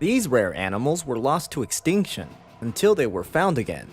These rare animals were lost to extinction until they were found again.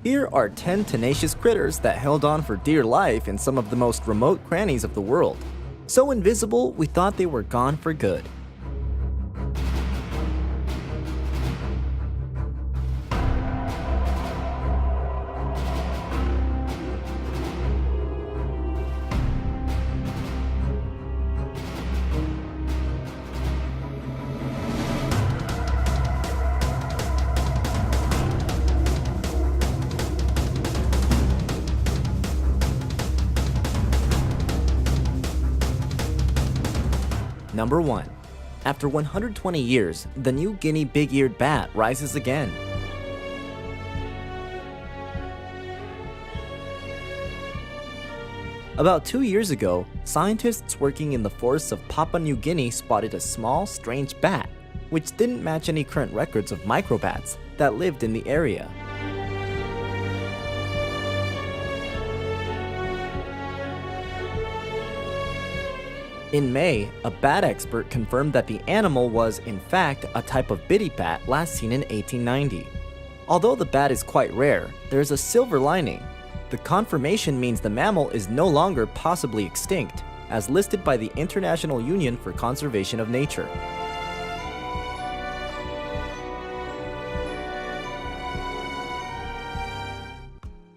Here are 10 tenacious critters that held on for dear life in some of the most remote crannies of the world. So invisible, we thought they were gone for good. Number 1. After 120 years, the New Guinea big-eared bat rises again. About 2 years ago, scientists working in the forests of Papua New Guinea spotted a small, strange bat, which didn't match any current records of microbats that lived in the area. In May, a bat expert confirmed that the animal was, in fact, a type of bitty bat last seen in 1890. Although the bat is quite rare, there is a silver lining. The confirmation means the mammal is no longer possibly extinct, as listed by the International Union for Conservation of Nature.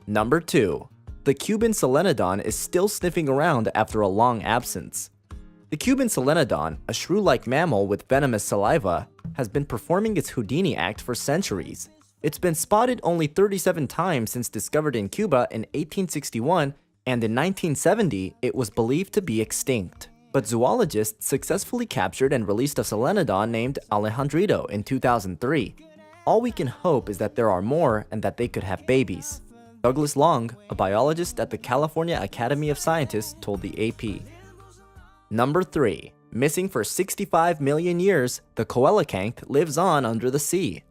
Number 2. The Cuban solenodon is still sniffing around after a long absence. The Cuban solenodon, a shrew-like mammal with venomous saliva, has been performing its Houdini act for centuries. It's been spotted only 37 times since discovered in Cuba in 1861, and in 1970 it was believed to be extinct. But zoologists successfully captured and released a solenodon named Alejandrito in 2003. All we can hope is that there are more and that they could have babies. Douglas Long, a biologist at the California Academy of Sciences, told the AP. Number 3. Missing for 65 million years, the coelacanth lives on under the sea.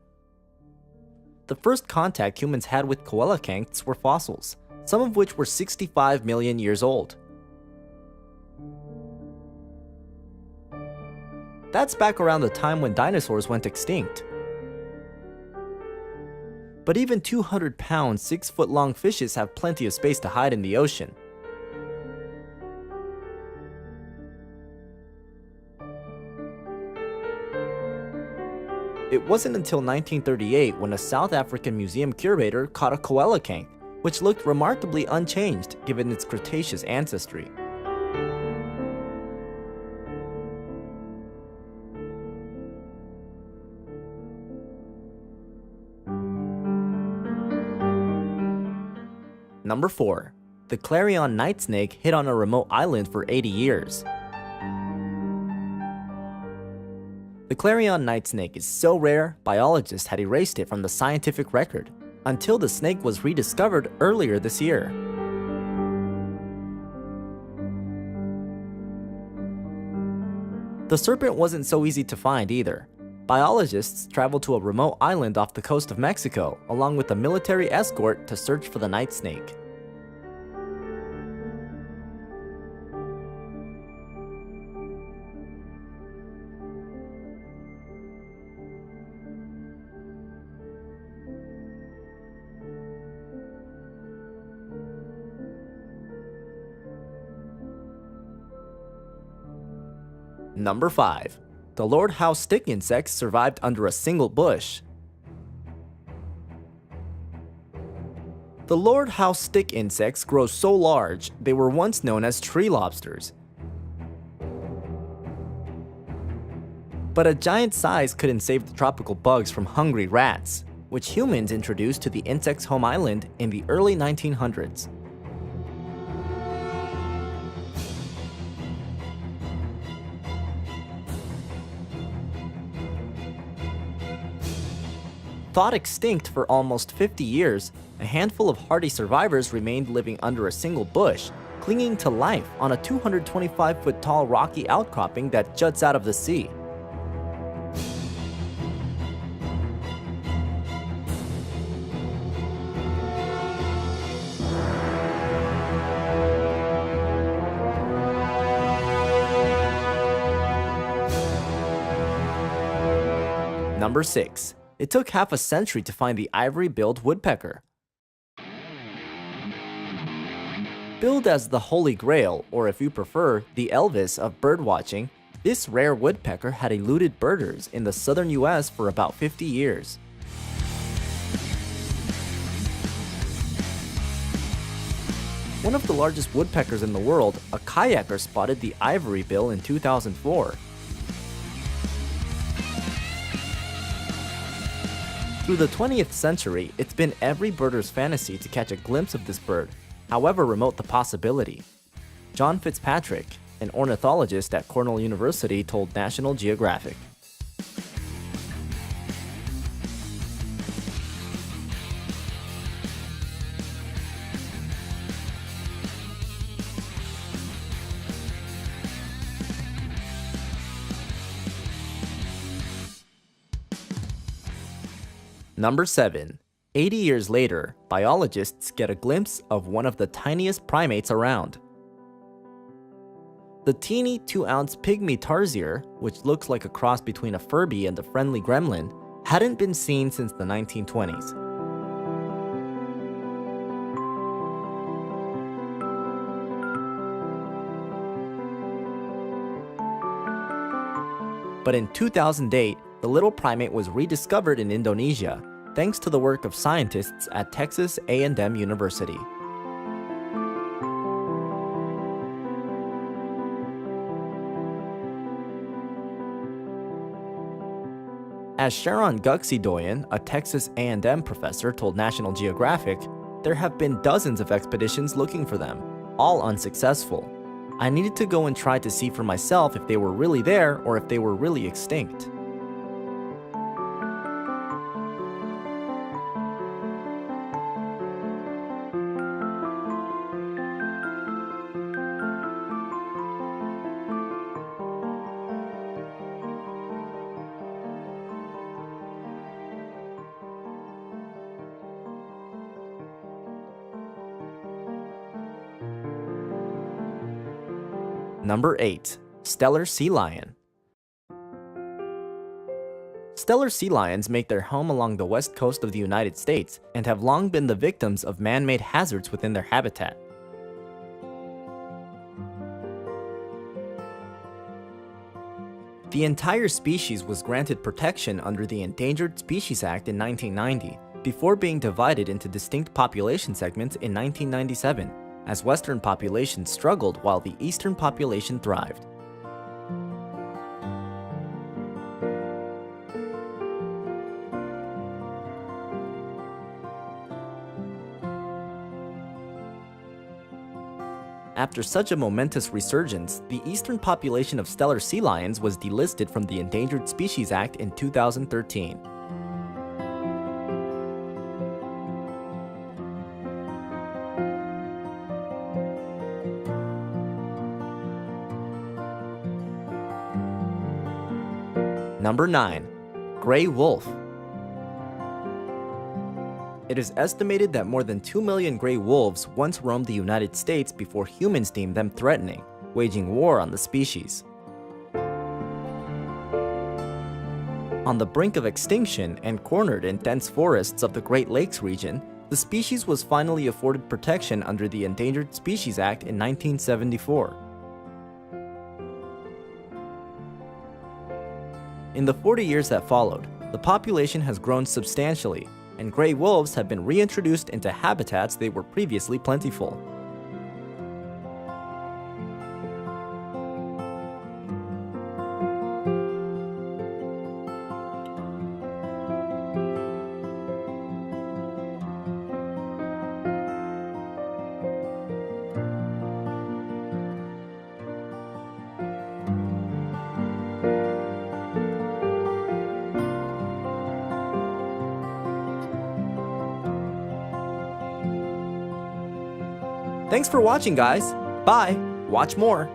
The first contact humans had with coelacanths were fossils, some of which were 65 million years old. That's back around the time when dinosaurs went extinct. But even 200-pound, 6-foot-long fishes have plenty of space to hide in the ocean. It wasn't until 1938 when a South African museum curator caught a coelacanth, which looked remarkably unchanged given its Cretaceous ancestry. Number 4. The Clarion nightsnake hid on a remote island for 80 years. The Clarion nightsnake is so rare, biologists had erased it from the scientific record, until the snake was rediscovered earlier this year. The serpent wasn't so easy to find either. Biologists traveled to a remote island off the coast of Mexico, along with a military escort to search for the nightsnake. Number 5. The Lord Howe stick insects survived under a single bush. The Lord Howe stick insects grow so large, they were once known as tree lobsters. But a giant size couldn't save the tropical bugs from hungry rats, which humans introduced to the insect's home island in the early 1900s. Thought extinct for almost 50 years, a handful of hardy survivors remained living under a single bush, clinging to life on a 225-foot-tall rocky outcropping that juts out of the sea. Number 6. It took half a century to find the ivory-billed woodpecker. Billed as the Holy Grail, or if you prefer, the Elvis of birdwatching, this rare woodpecker had eluded birders in the southern US for about 50 years. One of the largest woodpeckers in the world, a kayaker spotted the ivory bill in 2004. Through the 20th century, it's been every birder's fantasy to catch a glimpse of this bird, however remote the possibility. John Fitzpatrick, an ornithologist at Cornell University, told National Geographic. Number 7. 80 years later, biologists get a glimpse of one of the tiniest primates around. The teeny 2-ounce pygmy tarsier, which looks like a cross between a Furby and a friendly gremlin, hadn't been seen since the 1920s. But in 2008, the little primate was rediscovered in Indonesia, thanks to the work of scientists at Texas A&M University. As Sharon Guxidoyan, a Texas A&M professor, told National Geographic, there have been dozens of expeditions looking for them, all unsuccessful. I needed to go and try to see for myself if they were really there or if they were really extinct. Number 8. Stellar sea lion. Stellar sea lions make their home along the west coast of the United States and have long been the victims of man-made hazards within their habitat. The entire species was granted protection under the Endangered Species Act in 1990, before being divided into distinct population segments in 1997, as Western populations struggled while the Eastern population thrived. After such a momentous resurgence, the eastern population of stellar sea lions was delisted from the Endangered Species Act in 2013. Number 9. Gray wolf. It is estimated that more than 2 million gray wolves once roamed the United States before humans deemed them threatening, waging war on the species. On the brink of extinction and cornered in dense forests of the Great Lakes region, the species was finally afforded protection under the Endangered Species Act in 1974. In the 40 years that followed, the population has grown substantially, and gray wolves have been reintroduced into habitats they were previously plentiful. Thanks for watching, guys. Bye. Watch more.